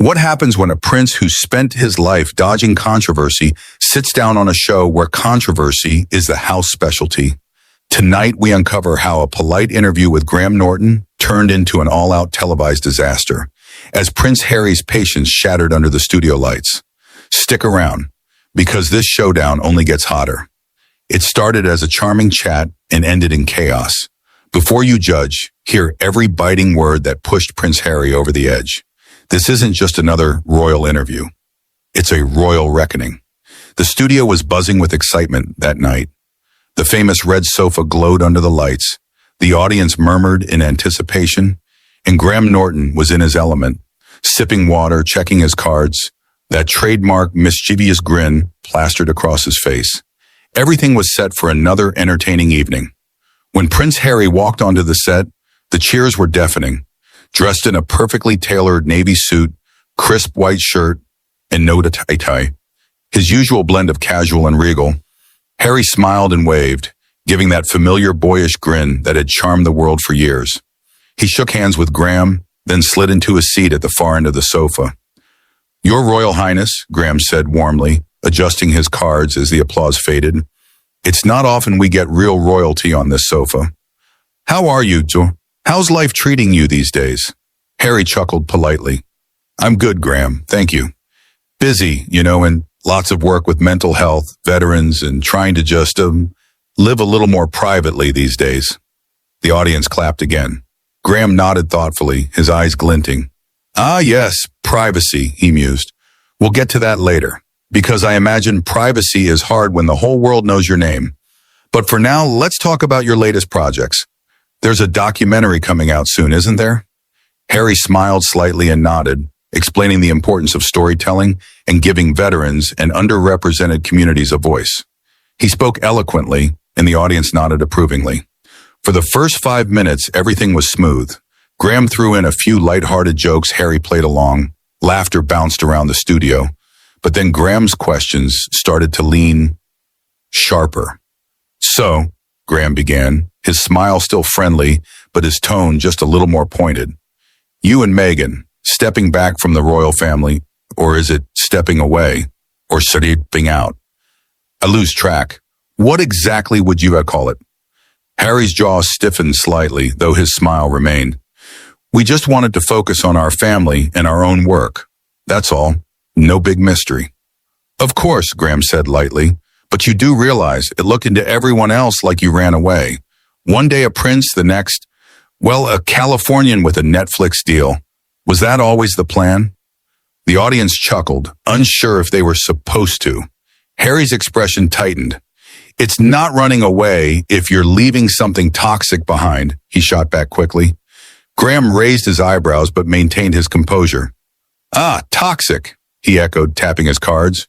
What happens when a prince who spent his life dodging controversy sits down on a show where controversy is the house specialty? Tonight, we uncover how a polite interview with Graham Norton turned into an all-out televised disaster, as Prince Harry's patience shattered under the studio lights. Stick around, because this showdown only gets hotter. It started as a charming chat and ended in chaos. Before you judge, hear every biting word that pushed Prince Harry over the edge. This isn't just another royal interview. It's a royal reckoning. The studio was buzzing with excitement that night. The famous red sofa glowed under the lights. The audience murmured in anticipation, and Graham Norton was in his element, sipping water, checking his cards, that trademark mischievous grin plastered across his face. Everything was set for another entertaining evening. When Prince Harry walked onto the set, the cheers were deafening. Dressed in a perfectly tailored navy suit, crisp white shirt, and no tie, his usual blend of casual and regal, Harry smiled and waved, giving that familiar boyish grin that had charmed the world for years. He shook hands with Graham, then slid into his seat at the far end of the sofa. "Your Royal Highness," Graham said warmly, adjusting his cards as the applause faded. "It's not often we get real royalty on this sofa. How are you, Joe? How's life treating you these days?" Harry chuckled politely. "I'm good, Graham, thank you. Busy, and lots of work with mental health, veterans, and trying to just live a little more privately these days." The audience clapped again. Graham nodded thoughtfully, his eyes glinting. "Ah, yes, privacy," he mused. "We'll get to that later, because I imagine privacy is hard when the whole world knows your name. But for now, let's talk about your latest projects. There's a documentary coming out soon, isn't there?" Harry smiled slightly and nodded, explaining the importance of storytelling and giving veterans and underrepresented communities a voice. He spoke eloquently, and the audience nodded approvingly. For the first 5 minutes, everything was smooth. Graham threw in a few lighthearted jokes. Harry played along. Laughter bounced around the studio. But then Graham's questions started to lean sharper. "So," Graham began, his smile still friendly, but his tone just a little more pointed. "You and Meghan, stepping back from the royal family, or is it stepping away, or stepping out? I lose track. What exactly would you call it?" Harry's jaw stiffened slightly, though his smile remained. "We just wanted to focus on our family and our own work. That's all. No big mystery." "Of course," Graham said lightly, "but you do realize it looked into everyone else like you ran away. One day a prince, the next, well, a Californian with a Netflix deal. Was that always the plan?" The audience chuckled, unsure if they were supposed to. Harry's expression tightened. "It's not running away if you're leaving something toxic behind," he shot back quickly. Graham raised his eyebrows but maintained his composure. "Ah, toxic," he echoed, tapping his cards.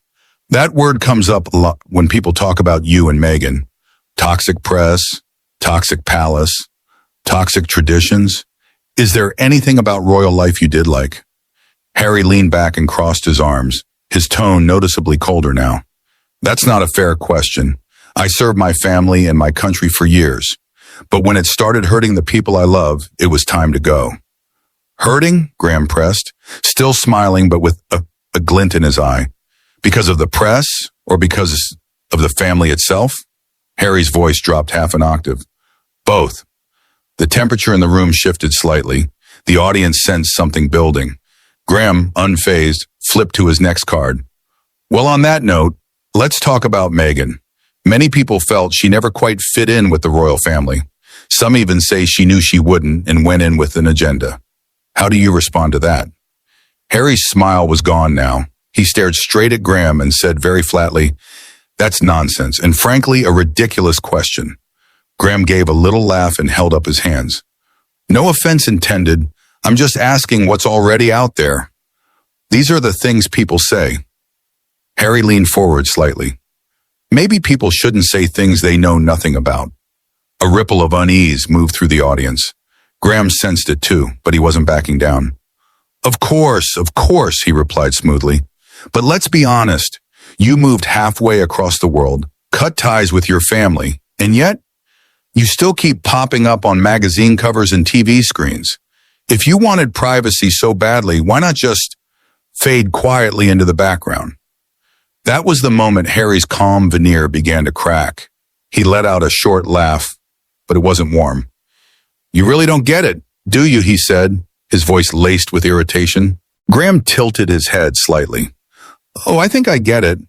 "That word comes up a lot when people talk about you and Meghan. Toxic press, toxic palace, toxic traditions. Is there anything about royal life you did like?" Harry leaned back and crossed his arms, his tone noticeably colder now. "That's not a fair question. I served my family and my country for years. But when it started hurting the people I love, it was time to go." "Hurting?" Graham pressed, still smiling but with a glint in his eye. "Because of the press or because of the family itself?" Harry's voice dropped half an octave. "Both." The temperature in the room shifted slightly. The audience sensed something building. Graham, unfazed, flipped to his next card. "Well, on that note, let's talk about Meghan. Many people felt she never quite fit in with the royal family. Some even say she knew she wouldn't and went in with an agenda. How do you respond to that?" Harry's smile was gone now. He stared straight at Graham and said very flatly, "That's nonsense, and frankly, a ridiculous question." Graham gave a little laugh and held up his hands. "No offense intended. I'm just asking what's already out there. These are the things people say." Harry leaned forward slightly. "Maybe people shouldn't say things they know nothing about." A ripple of unease moved through the audience. Graham sensed it too, but he wasn't backing down. Of course," he replied smoothly. "But let's be honest. You moved halfway across the world, cut ties with your family, and yet you still keep popping up on magazine covers and TV screens. If you wanted privacy so badly, why not just fade quietly into the background. That was the moment Harry's calm veneer began to crack. He let out a short laugh, but it wasn't warm. "You really don't get it, do you?" he said, his voice laced with irritation. Graham tilted his head slightly. "Oh, I think I get it,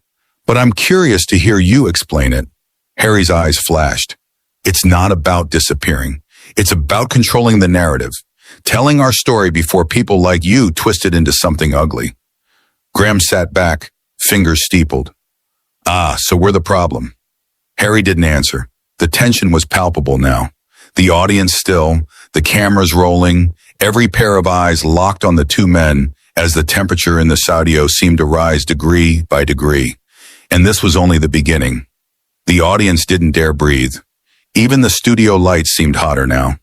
but I'm curious to hear you explain it." Harry's eyes flashed. "It's not about disappearing. It's about controlling the narrative, telling our story before people like you twist it into something ugly." Graham sat back, fingers steepled. "Ah, so we're the problem." Harry didn't answer. The tension was palpable now. The audience still, the cameras rolling, every pair of eyes locked on the two men as the temperature in the studio seemed to rise degree by degree. And this was only the beginning. The audience didn't dare breathe. Even the studio lights seemed hotter now.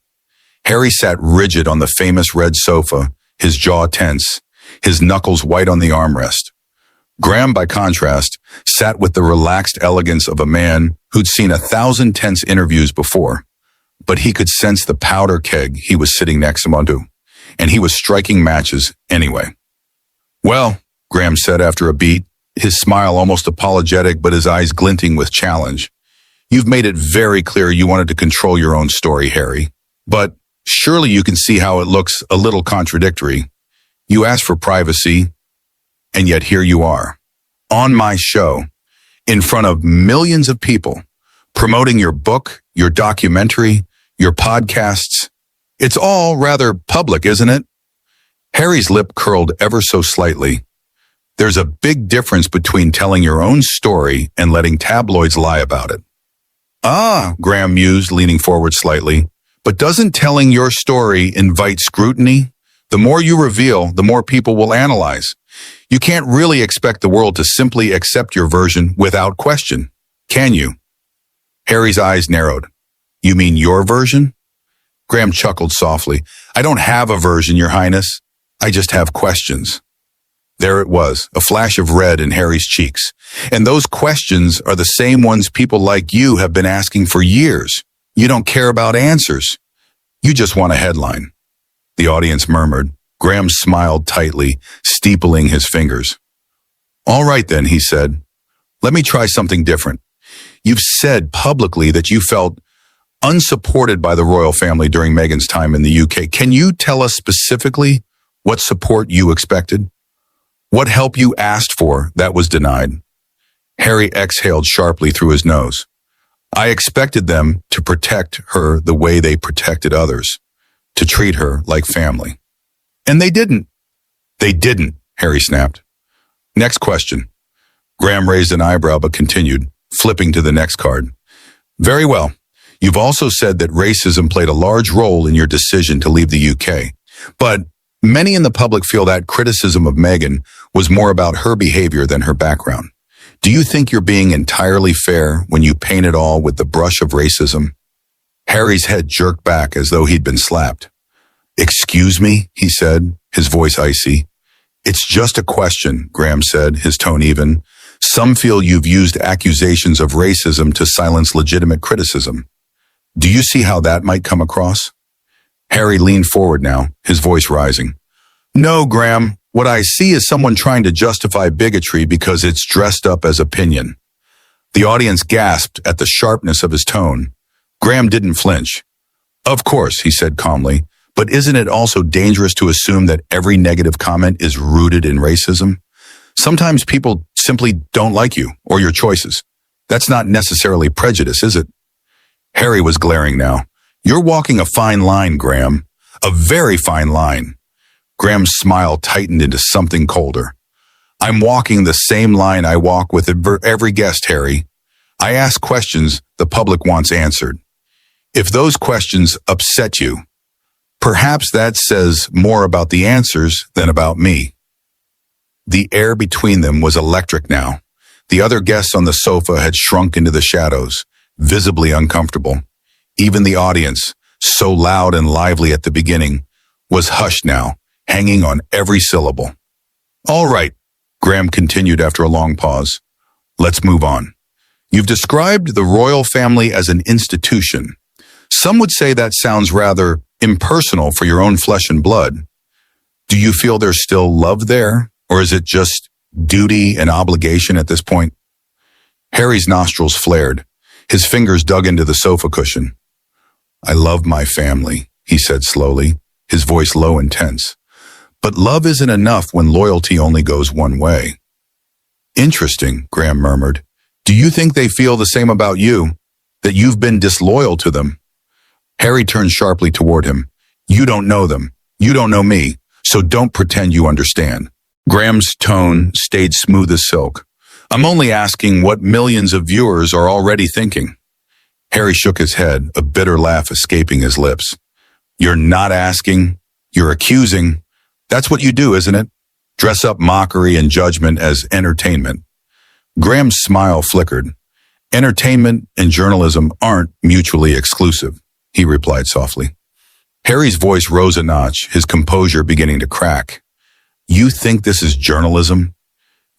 Harry sat rigid on the famous red sofa, his jaw tense, his knuckles white on the armrest. Graham, by contrast, sat with the relaxed elegance of a man who'd seen 1,000 tense interviews before. But he could sense the powder keg he was sitting next to, and he was striking matches anyway. "Well," Graham said after a beat, his smile almost apologetic but his eyes glinting with challenge, "you've made it very clear you wanted to control your own story, Harry. But surely you can see how it looks a little contradictory. You asked for privacy, and yet here you are, on my show, in front of millions of people, promoting your book, your documentary, your podcasts. It's all rather public, isn't it?" Harry's lip curled ever so slightly. There's a big difference between telling your own story and letting tabloids lie about it. "Ah," Graham mused, leaning forward slightly, "but doesn't telling your story invite scrutiny? The more you reveal, the more people will analyze. You can't really expect the world to simply accept your version without question, can you?" Harry's eyes narrowed. "You mean your version?" Graham chuckled softly. "I don't have a version, Your Highness. I just have questions." There it was, a flash of red in Harry's cheeks. "And those questions are the same ones people like you have been asking for years. You don't care about answers. You just want a headline." The audience murmured. Graham smiled tightly, steepling his fingers. "All right then," he said. "Let me try something different. You've said publicly that you felt unsupported by the royal family during Meghan's time in the UK. Can you tell us specifically what support you expected? What help you asked for that was denied?" Harry exhaled sharply through his nose. "I expected them to protect her the way they protected others, to treat her like family. And they didn't." "They didn't," Harry snapped. "Next question." Graham raised an eyebrow but continued, flipping to the next card. "Very well. You've also said that racism played a large role in your decision to leave the UK. But many in the public feel that criticism of Meghan was more about her behavior than her background. Do you think you're being entirely fair when you paint it all with the brush of racism?" Harry's head jerked back as though he'd been slapped. "Excuse me," he said, his voice icy. "It's just a question," Graham said, his tone even. "Some feel you've used accusations of racism to silence legitimate criticism. Do you see how that might come across?" Harry leaned forward now, his voice rising. "No, Graham, what I see is someone trying to justify bigotry because it's dressed up as opinion." The audience gasped at the sharpness of his tone. Graham didn't flinch. "Of course," he said calmly, "but isn't it also dangerous to assume that every negative comment is rooted in racism? Sometimes people simply don't like you or your choices. That's not necessarily prejudice, is it?" Harry was glaring now. "You're walking a fine line, Graham. A very fine line." Graham's smile tightened into something colder. "I'm walking the same line I walk with every guest, Harry. I ask questions the public wants answered. If those questions upset you, perhaps that says more about the answers than about me." The air between them was electric now. The other guests on the sofa had shrunk into the shadows, visibly uncomfortable. Even the audience, so loud and lively at the beginning, was hushed now, hanging on every syllable. "All right," Graham continued after a long pause. "Let's move on. You've described the royal family as an institution. Some would say that sounds rather impersonal for your own flesh and blood. Do you feel there's still love there, Or is it just duty and obligation at this point? Harry's nostrils flared. His fingers dug into the sofa cushion. I love my family, he said slowly, his voice low and tense. But love isn't enough when loyalty only goes one way. Interesting, Graham murmured. Do you think they feel the same about you? That you've been disloyal to them? Harry turned sharply toward him. You don't know them. You don't know me. So don't pretend you understand. Graham's tone stayed smooth as silk. I'm only asking what millions of viewers are already thinking. Harry shook his head, a bitter laugh escaping his lips. You're not asking. You're accusing. That's what you do, isn't it? Dress up mockery and judgment as entertainment. Graham's smile flickered. Entertainment and journalism aren't mutually exclusive, he replied softly. Harry's voice rose a notch, his composure beginning to crack. You think this is journalism?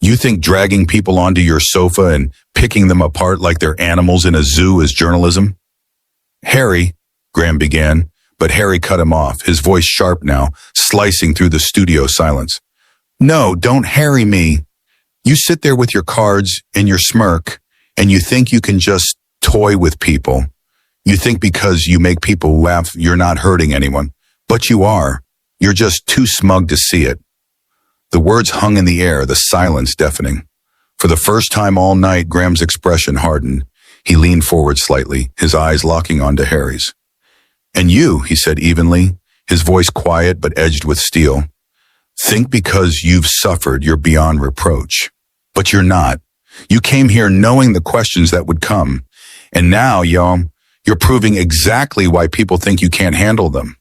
You think dragging people onto your sofa and picking them apart like they're animals in a zoo is journalism? Harry, Graham began, but Harry cut him off, his voice sharp now, slicing through the studio silence. No, don't Harry me. You sit there with your cards and your smirk, and you think you can just toy with people. You think because you make people laugh, you're not hurting anyone. But you are. You're just too smug to see it. The words hung in the air, the silence deafening. For the first time all night, Graham's expression hardened. He leaned forward slightly, his eyes locking onto Harry's. And you, he said evenly, his voice quiet but edged with steel. Think because you've suffered, you're beyond reproach. But you're not. You came here knowing the questions that would come. And now, you're proving exactly why people think you can't handle them.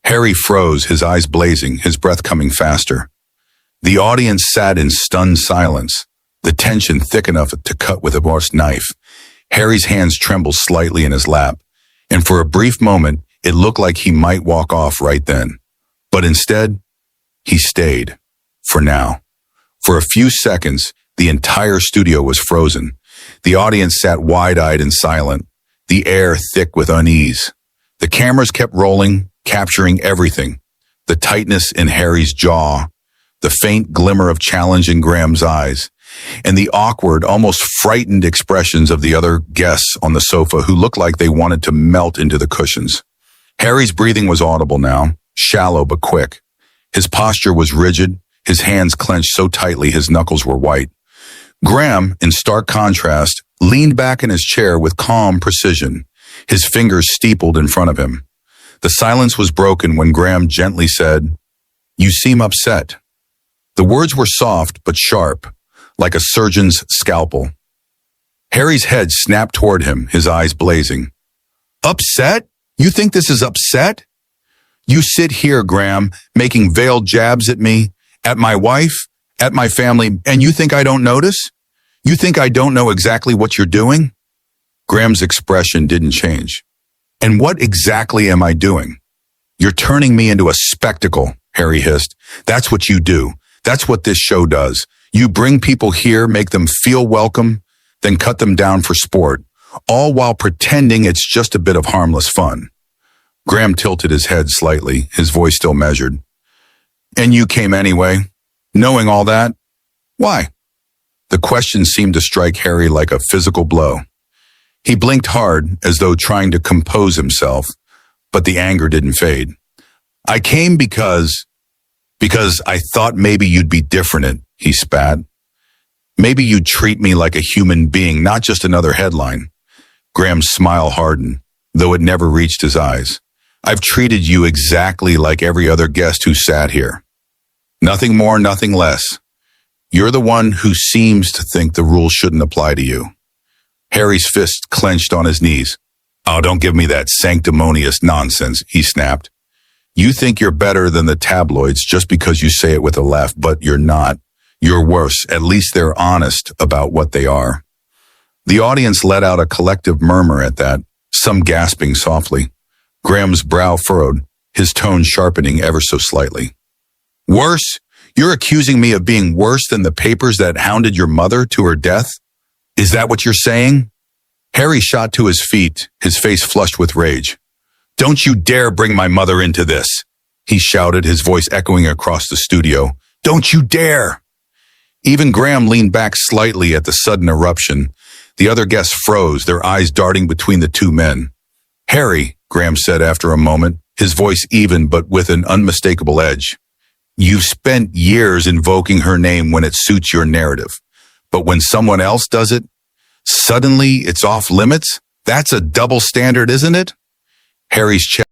Harry froze, his eyes blazing, his breath coming faster. The audience sat in stunned silence, the tension thick enough to cut with a boar's knife. Harry's hands trembled slightly in his lap, and for a brief moment, it looked like he might walk off right then. But instead, he stayed. For now. For a few seconds, the entire studio was frozen. The audience sat wide-eyed and silent, the air thick with unease. The cameras kept rolling, capturing everything. The tightness in Harry's jaw, the faint glimmer of challenge in Graham's eyes, and the awkward, almost frightened expressions of the other guests on the sofa who looked like they wanted to melt into the cushions. Harry's breathing was audible now, shallow but quick. His posture was rigid, his hands clenched so tightly his knuckles were white. Graham, in stark contrast, leaned back in his chair with calm precision, his fingers steepled in front of him. The silence was broken when Graham gently said, You seem upset. The words were soft but sharp, like a surgeon's scalpel. Harry's head snapped toward him, his eyes blazing. Upset? You think this is upset? You sit here, Graham, making veiled jabs at me, at my wife, at my family, and you think I don't notice? You think I don't know exactly what you're doing? Graham's expression didn't change. And what exactly am I doing? You're turning me into a spectacle, Harry hissed. That's what you do. That's what this show does. You bring people here, make them feel welcome, then cut them down for sport, all while pretending it's just a bit of harmless fun. Graham tilted his head slightly, his voice still measured. And you came anyway, knowing all that? Why? The question seemed to strike Harry like a physical blow. He blinked hard, as though trying to compose himself, but the anger didn't fade. I came because I thought maybe you'd be different, he spat. Maybe you'd treat me like a human being, not just another headline. Graham's smile hardened, though it never reached his eyes. I've treated you exactly like every other guest who sat here. Nothing more, nothing less. You're the one who seems to think the rules shouldn't apply to you. Harry's fist clenched on his knees. Oh, don't give me that sanctimonious nonsense, he snapped. You think you're better than the tabloids just because you say it with a laugh, but you're not. You're worse. At least they're honest about what they are. The audience let out a collective murmur at that, some gasping softly. Graham's brow furrowed, his tone sharpening ever so slightly. Worse? You're accusing me of being worse than the papers that hounded your mother to her death? Is that what you're saying? Harry shot to his feet, his face flushed with rage. Don't you dare bring my mother into this, he shouted, his voice echoing across the studio, Don't you dare! Even Graham leaned back slightly at the sudden eruption. The other guests froze, their eyes darting between the two men. Harry, Graham said after a moment, his voice even but with an unmistakable edge. You've spent years invoking her name when it suits your narrative. But when someone else does it, suddenly it's off limits? That's a double standard, isn't it? Harry's chest